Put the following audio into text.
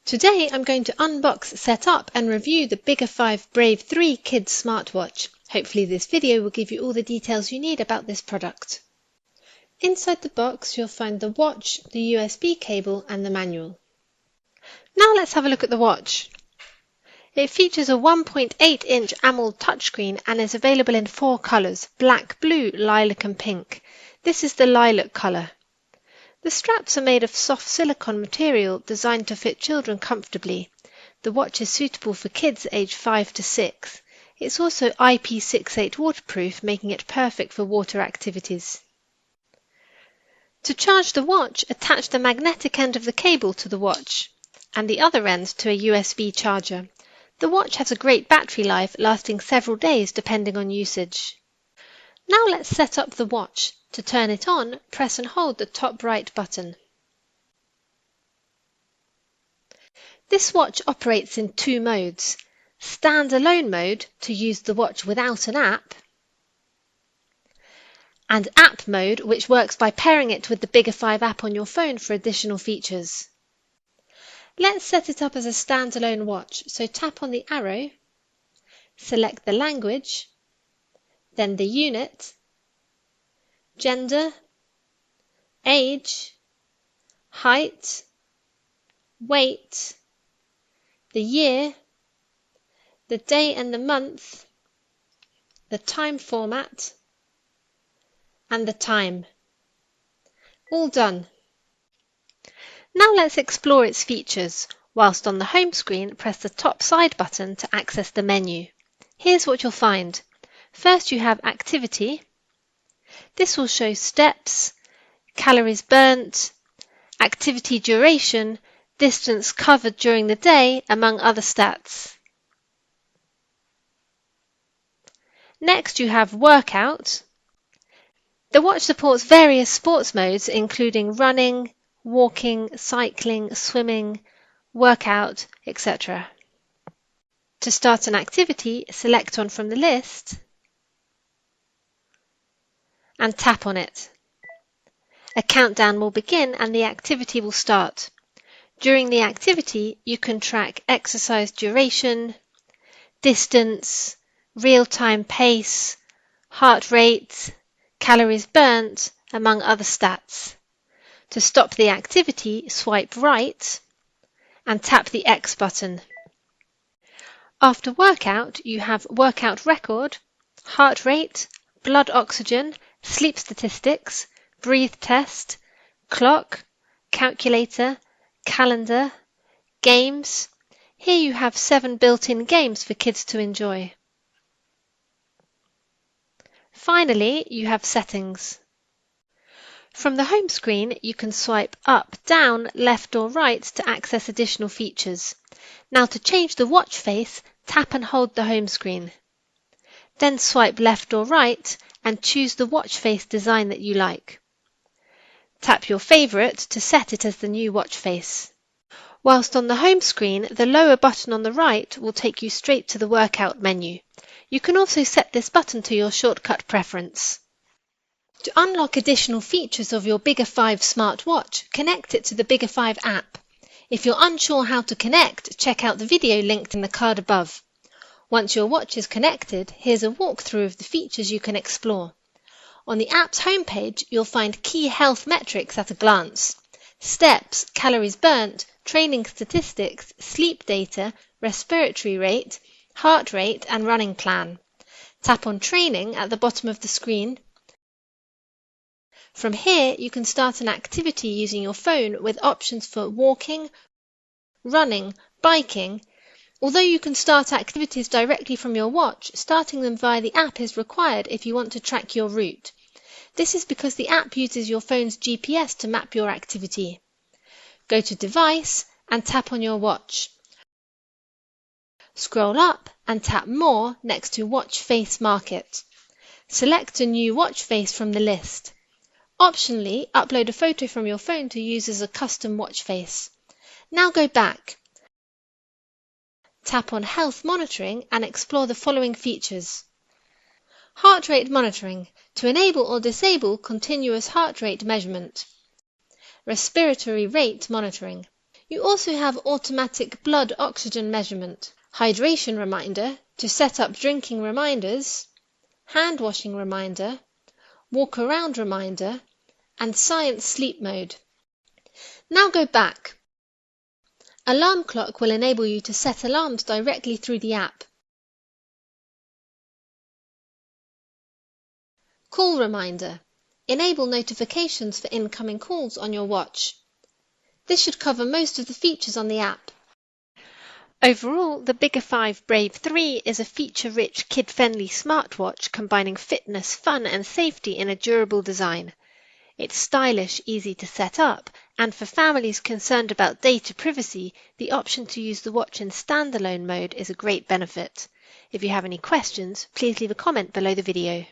Today I'm going to unbox, set up and review the Biggerfive Brave 3 Kids smartwatch. Hopefully this video will give you all the details you need about this product. Inside the box you'll find the watch, the USB cable and the manual. Now let's have a look at the watch. It features a 1.8-inch Amoled Touch Screen and is available in 4 colours: black, blue, lilac and pink. This is the lilac colour. The straps are made of soft silicone material designed to fit children comfortably. The watch is suitable for kids aged 5 to 6. It's also IP68 waterproof, making it perfect for water activities. To charge the watch, attach the magnetic end of the cable to the watch and the other end to a USB charger. The watch has a great battery life, lasting several days depending on usage. Now let's set up the watch. To turn it on, press and hold the top right button. This watch operates in 2 modes: standalone mode to use the watch without an app, and app mode, which works by pairing it with the Biggerfive app on your phone for additional features. Let's set it up as a standalone watch, so tap on the arrow, select the language, then the unit, gender, age, height, weight, the year, the day and the month, the time format, and the time. All done. Now let's explore its features. Whilst on the home screen, press the top side button to access the menu. Here's what you'll find. First you have activity. This will show steps, calories burnt, activity duration, distance covered during the day, among other stats. Next you have workout. The watch supports various sports modes including running, walking, cycling, swimming, workout, etc. To start an activity, select one from the list and tap on it. A countdown will begin and the activity will start. During the activity, you can track exercise duration, distance, real-time pace, heart rate, calories burnt, among other stats. To stop the activity, swipe right and tap the X button. After workout, you have workout record, heart rate, blood oxygen, sleep statistics, breathe test, clock, calculator, calendar, games. Here you have 7 built-in games for kids to enjoy. Finally, you have settings. From the home screen, you can swipe up, down, left or right to access additional features. Now to change the watch face, tap and hold the home screen. Then swipe left or right and choose the watch face design that you like. Tap your favourite to set it as the new watch face. Whilst on the home screen, the lower button on the right will take you straight to the workout menu. You can also set this button to your shortcut preference. To unlock additional features of your Biggerfive smartwatch, connect it to the Biggerfive app. If you're unsure how to connect, check out the video linked in the card above. Once your watch is connected, here's a walkthrough of the features you can explore. On the app's homepage, you'll find key health metrics at a glance: steps, calories burnt, training statistics, sleep data, respiratory rate, heart rate, and running plan. Tap on Training at the bottom of the screen. From here, you can start an activity using your phone with options for walking, running, biking. Although you can start activities directly from your watch, starting them via the app is required if you want to track your route. This is because the app uses your phone's GPS to map your activity. Go to Device and tap on your watch. Scroll up and tap More next to Watch Face Market. Select a new watch face from the list. Optionally, upload a photo from your phone to use as a custom watch face. Now go back. Tap on Health Monitoring and explore the following features. Heart rate monitoring, to enable or disable continuous heart rate measurement. Respiratory rate monitoring. You also have automatic blood oxygen measurement, hydration reminder to set up drinking reminders, hand washing reminder, walk around reminder, and science sleep mode. Now go back. Alarm clock will enable you to set alarms directly through the app. Call reminder. Enable notifications for incoming calls on your watch. This should cover most of the features on the app. Overall, the Biggerfive Brave 3 is a feature-rich, kid-friendly smartwatch combining fitness, fun and safety in a durable design. It's stylish, easy to set up, and for families concerned about data privacy, the option to use the watch in standalone mode is a great benefit. If you have any questions, please leave a comment below the video.